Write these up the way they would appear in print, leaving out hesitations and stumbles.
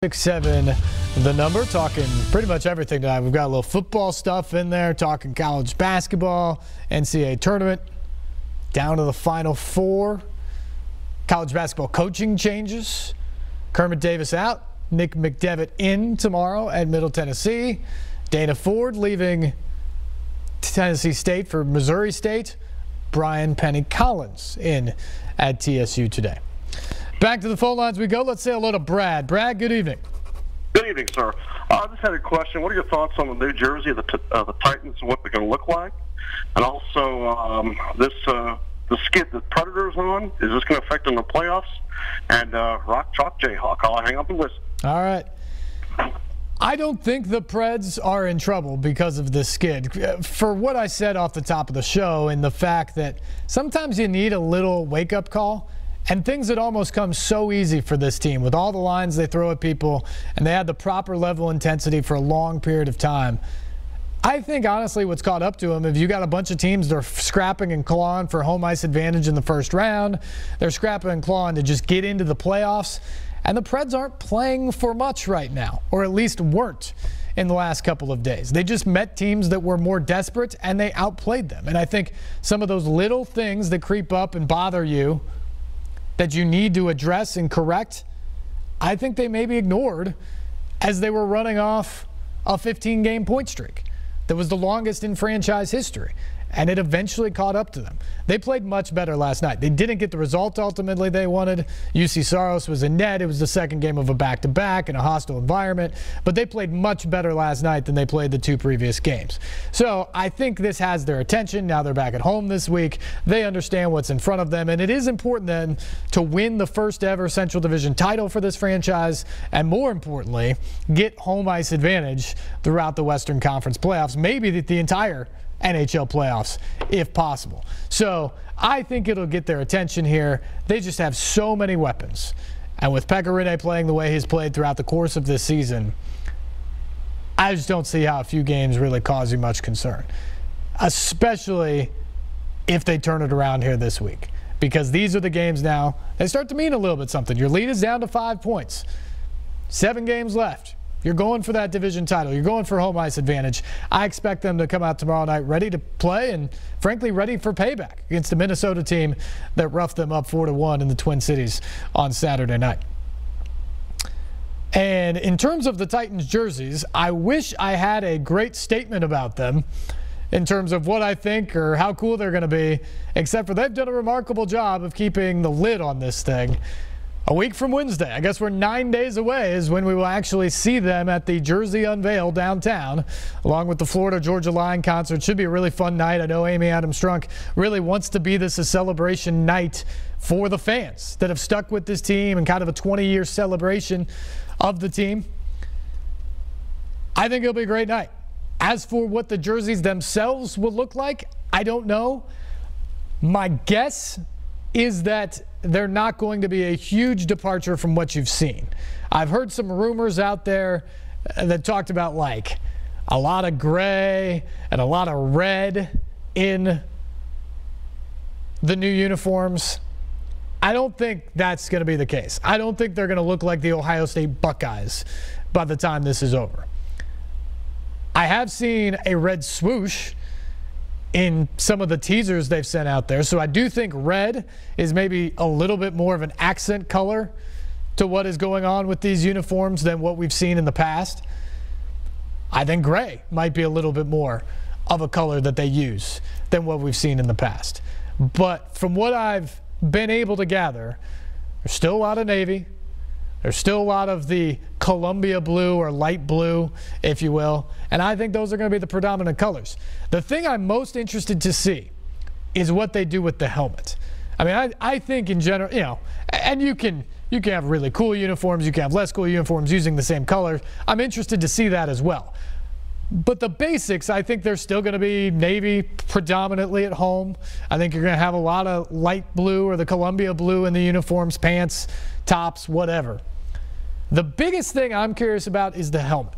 6-7 the number, talking pretty much everything tonight. We've got a little football stuff in there, talking college basketball, NCAA tournament, down to the Final Four, college basketball coaching changes, Kermit Davis out, Nick McDevitt in tomorrow at Middle Tennessee, Dana Ford leaving Tennessee State for Missouri State, Brian Penny Collins in at TSU today. Back to the phone lines we go. Let's say hello to Brad. Brad, good evening. Good evening, sir. I just had a question. What are your thoughts on the new jersey of the Titans and what they're going to look like? And also, the skid that Predators on, is this going to affect them in the playoffs? And Rock Chalk Jayhawk. I'll hang up and listen. All right. I don't think the Preds are in trouble because of this skid. For what I said off the top of the show and the fact that sometimes you need a little wake-up call, and things that almost come so easy for this team with all the lines they throw at people, and they had the proper level of intensity for a long period of time. I think, honestly, what's caught up to them, if you got a bunch of teams that are scrapping and clawing for home ice advantage in the first round, they're scrapping and clawing to just get into the playoffs, and the Preds aren't playing for much right now, or at least weren't in the last couple of days. They just met teams that were more desperate, and they outplayed them. And I think some of those little things that creep up and bother you that you need to address and correct, I think they may be ignored as they were running off a 15-game point streak that was the longest in franchise history. And it eventually caught up to them. They played much better last night. They didn't get the result ultimately they wanted. UC Saros was in net. It was the second game of a back-to-back in a hostile environment. But they played much better last night than they played the two previous games. So I think this has their attention. Now they're back at home this week. They understand what's in front of them. And it is important then to win the first ever Central Division title for this franchise. And more importantly, get home ice advantage throughout the Western Conference playoffs. Maybe the entire NHL playoffs if possible. So I think it'll get their attention here. They just have so many weapons. And with Pekka Rinne playing the way he's played throughout the course of this season, I just don't see how a few games really cause you much concern, especially if they turn it around here this week. Because these are the games now, they start to mean a little bit something. Your lead is down to 5 points. 7 games left. You're going for that division title. You're going for home ice advantage. I expect them to come out tomorrow night ready to play and, frankly, ready for payback against the Minnesota team that roughed them up 4-1 in the Twin Cities on Saturday night. And in terms of the Titans jerseys, I wish I had a great statement about them in terms of what I think or how cool they're going to be, except for they've done a remarkable job of keeping the lid on this thing. A week from Wednesday, I guess we're 9 days away, is when we will actually see them at the Jersey Unveil downtown, along with the Florida-Georgia Line concert. Should be a really fun night. I know Amy Adams-Strunk really wants to be this a celebration night for the fans that have stuck with this team and kind of a 20-year celebration of the team. I think it'll be a great night. As for what the jerseys themselves will look like, I don't know. My guess is that they're not going to be a huge departure from what you've seen. I've heard some rumors out there that talked about like a lot of gray and a lot of red in the new uniforms. I don't think that's going to be the case. I don't think they're going to look like the Ohio State Buckeyes by the time this is over. I have seen a red swoosh in some of the teasers they've sent out there. So I do think red is maybe a little bit more of an accent color to what is going on with these uniforms than what we've seen in the past. I think gray might be a little bit more of a color that they use than what we've seen in the past. But from what I've been able to gather, there's still a lot of navy. There's still a lot of the Columbia blue or light blue, if you will. And I think those are going to be the predominant colors. The thing I'm most interested to see is what they do with the helmet. I mean, I think in general, you know, and you can have really cool uniforms. You can have less cool uniforms using the same color. I'm interested to see that as well. But the basics, I think they're still going to be navy predominantly at home. I think you're going to have a lot of light blue or the Columbia blue in the uniforms, pants, tops, whatever. The biggest thing I'm curious about is the helmet.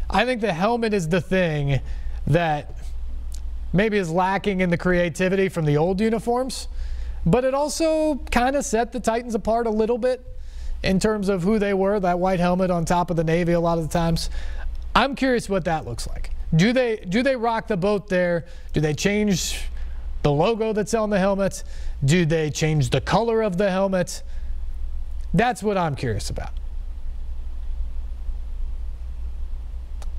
I think the helmet is the thing that maybe is lacking in the creativity from the old uniforms, but it also kind of set the Titans apart a little bit in terms of who they were, that white helmet on top of the navy a lot of the times. I'm curious what that looks like. Do they rock the boat there? Do they change the logo that's on the helmet? Do they change the color of the helmet? That's what I'm curious about.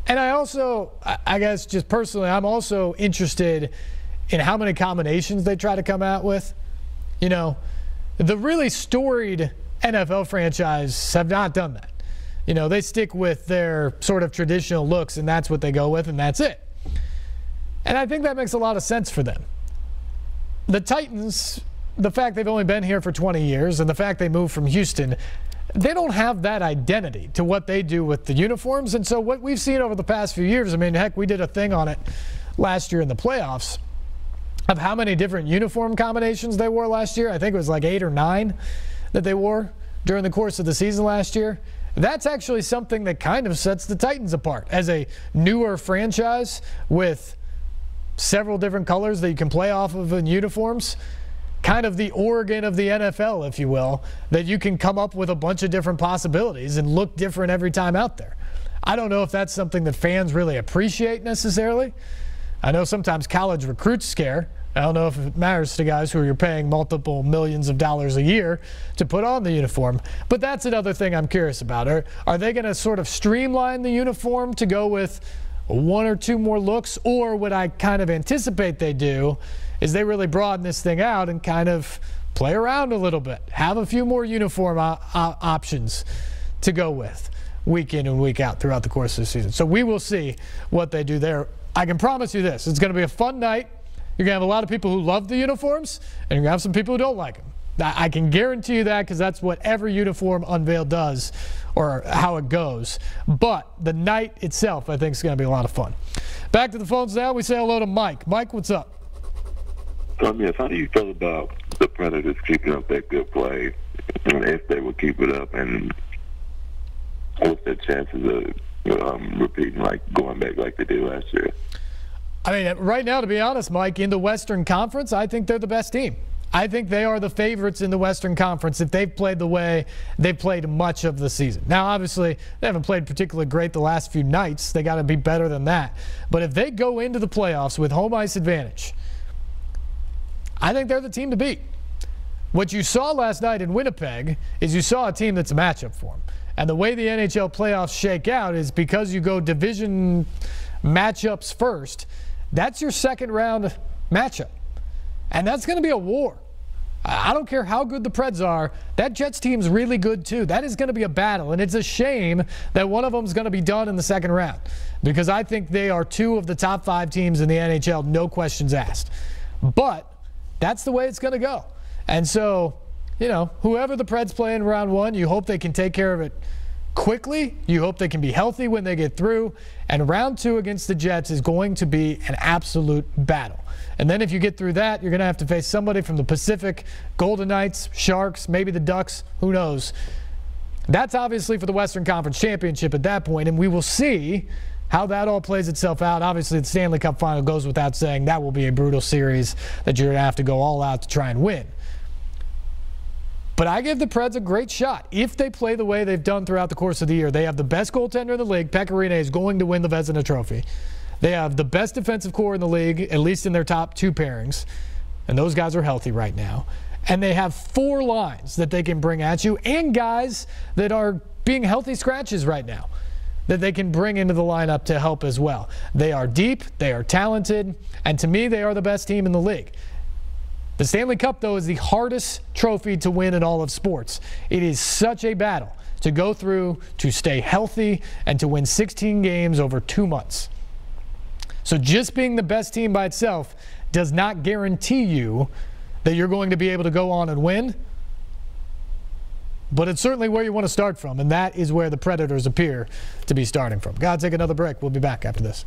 And I guess just personally, I'm also interested in how many combinations they try to come out with. You know, the really storied NFL franchises have not done that. You know, they stick with their sort of traditional looks, and that's what they go with, and that's it. And I think that makes a lot of sense for them. The Titans, the fact they've only been here for 20 years and the fact they moved from Houston, they don't have that identity to what they do with the uniforms. And so what we've seen over the past few years, I mean, heck, we did a thing on it last year in the playoffs of how many different uniform combinations they wore last year. I think it was like 8 or 9 that they wore during the course of the season last year. That's actually something that kind of sets the Titans apart as a newer franchise with several different colors that you can play off of in uniforms. Kind of the Oregon of the NFL, if you will, that you can come up with a bunch of different possibilities and look different every time out there. I don't know if that's something that fans really appreciate necessarily. I know sometimes college recruits scare. I don't know if it matters to guys who you're paying multiple millions of dollars a year to put on the uniform. But that's another thing I'm curious about. Are they going to sort of streamline the uniform to go with 1 or 2 more looks? Or what I kind of anticipate they do is they really broaden this thing out and kind of play around a little bit. Have a few more uniform options to go with week in and week out throughout the course of the season. So we will see what they do there. I can promise you this. It's going to be a fun night. You're going to have a lot of people who love the uniforms, and you're going to have some people who don't like them. I can guarantee you that because that's what every uniform unveil does or how it goes. But the night itself, I think, is going to be a lot of fun. Back to the phones now. We say hello to Mike. Mike, what's up? Yes, how do you feel about the Predators keeping up that good play, and if they would keep it up, and what's their chances of repeating, like going back like they did last year? I mean, right now, to be honest, Mike, in the Western Conference, I think they're the best team. I think they are the favorites in the Western Conference if they've played the way they've played much of the season. Now, obviously, they haven't played particularly great the last few nights. They got to be better than that. But if they go into the playoffs with home ice advantage, I think they're the team to beat. What you saw last night in Winnipeg is you saw a team that's a matchup for them. And the way the NHL playoffs shake out is because you go division matchups first, that's your second round matchup. And that's going to be a war. I don't care how good the Preds are. That Jets team's really good too. That is going to be a battle. And it's a shame that one of them is going to be done in the second round because I think they are 2 of the top 5 teams in the NHL, no questions asked. But that's the way it's going to go. And so, you know, whoever the Preds play in round 1, you hope they can take care of it quickly. You hope they can be healthy when they get through. And round 2 against the Jets is going to be an absolute battle. And then if you get through that, you're going to have to face somebody from the Pacific, Golden Knights, Sharks, maybe the Ducks, who knows. That's obviously for the Western Conference Championship at that point, and we will see how that all plays itself out. Obviously, the Stanley Cup Final goes without saying. That will be a brutal series that you're going to have to go all out to try and win. But I give the Preds a great shot. If they play the way they've done throughout the course of the year, they have the best goaltender in the league. Pekka Rinne is going to win the Vezina Trophy. They have the best defensive core in the league, at least in their top 2 pairings. And those guys are healthy right now. And they have 4 lines that they can bring at you and guys that are being healthy scratches right now that they can bring into the lineup to help as well. They are deep, they are talented, and to me, they are the best team in the league. The Stanley Cup, though, is the hardest trophy to win in all of sports. It is such a battle to go through, to stay healthy, and to win 16 games over 2 months. So just being the best team by itself does not guarantee you that you're going to be able to go on and win. But it's certainly where you want to start from, and that is where the Predators appear to be starting from. Gotta take another break. We'll be back after this.